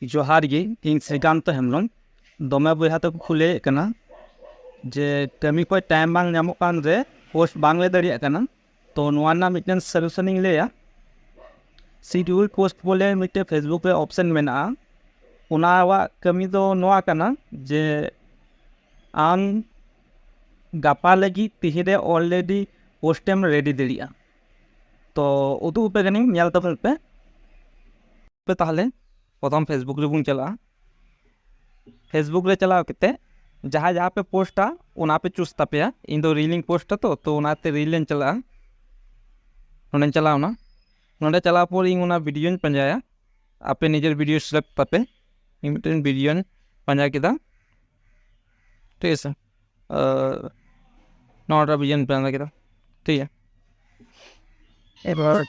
जोहार गे इन श्रीकांत हेम्ब्रम दमे बया तो खुले कना जे कमी को टाइम बांग नामो कान रे पोस्ट बांग ले दाड़िया कना तो नोआना मिटन सॉल्यूशन इन लेया शेड्यूल पोस्ट बोले मिटे फेसबुक रे ऑप्शन मेना उना वा कमी दो नोआ कना जे आम गापा लगी तिहिरे ऑलरेडी पोस्टेम रेडी दाड़िया तो उदू पे गनी ᱧᱮᱞ तबन पे ताहले प्रथम फेसबुक रे बुन चला फेसबुक रे चलाव केते जहाँ जहाँ पे पोस्टा उना पे चूस तापेया इन दो रीलिंग पोस्ट तो उनाते रीलें चला नोंडे चलावना नोंडे चलाव पर इन उना वीडियो पंजाया आपे निजर वीडियो सिलेक्ट तापे इन मिटन वीडियो पंजा केदा ठीक है सर नोड़ा वीडियो पंजा केदा ठीक है एबार